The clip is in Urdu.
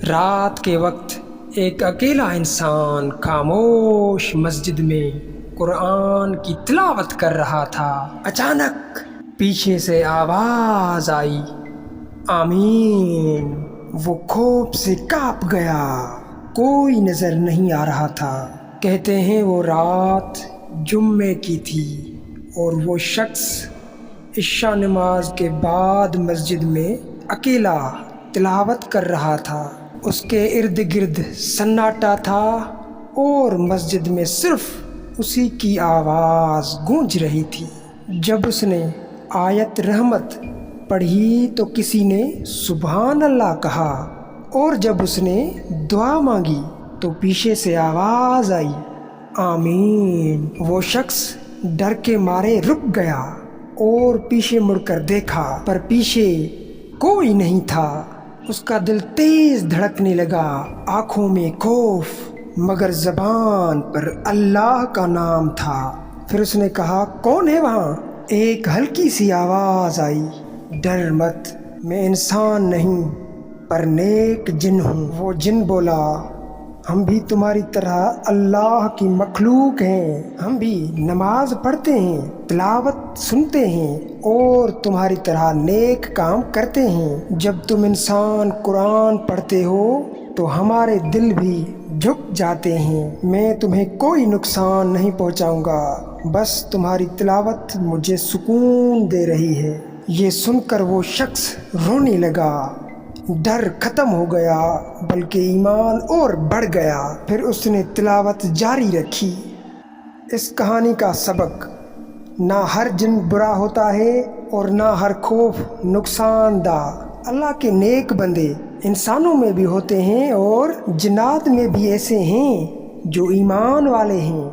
رات کے وقت ایک اکیلا انسان خاموش مسجد میں قرآن کی تلاوت کر رہا تھا۔ اچانک پیچھے سے آواز آئی، آمین۔ وہ خوف سے کانپ گیا، کوئی نظر نہیں آ رہا تھا۔ کہتے ہیں وہ رات جمعے کی تھی اور وہ شخص عشاء نماز کے بعد مسجد میں اکیلا تلاوت کر رہا تھا۔ اس کے ارد گرد سناٹا تھا اور مسجد میں صرف اسی کی آواز گونج رہی تھی۔ جب اس نے آیت رحمت پڑھی تو کسی نے سبحان اللہ کہا، اور جب اس نے دعا مانگی تو پیچھے سے آواز آئی، آمین۔ وہ شخص ڈر کے مارے رک گیا اور پیچھے مڑ کر دیکھا، پر پیچھے کوئی نہیں تھا۔ اس کا دل تیز دھڑکنے لگا، آنکھوں میں خوف، مگر زبان پر اللہ کا نام تھا۔ پھر اس نے کہا، کون ہے وہاں؟ ایک ہلکی سی آواز آئی، ڈر مت، میں انسان نہیں پر نیک جن ہوں۔ وہ جن بولا، ہم بھی تمہاری طرح اللہ کی مخلوق ہیں، ہم بھی نماز پڑھتے ہیں، تلاوت سنتے ہیں اور تمہاری طرح نیک کام کرتے ہیں۔ جب تم انسان قرآن پڑھتے ہو تو ہمارے دل بھی جھک جاتے ہیں۔ میں تمہیں کوئی نقصان نہیں پہنچاؤں گا، بس تمہاری تلاوت مجھے سکون دے رہی ہے۔ یہ سن کر وہ شخص رونے لگا، ڈر ختم ہو گیا بلکہ ایمان اور بڑھ گیا۔ پھر اس نے تلاوت جاری رکھی۔ اس کہانی کا سبق، نہ ہر جن برا ہوتا ہے اور نہ ہر خوف نقصان دہ۔ اللہ کے نیک بندے انسانوں میں بھی ہوتے ہیں اور جنات میں بھی ایسے ہیں جو ایمان والے ہیں۔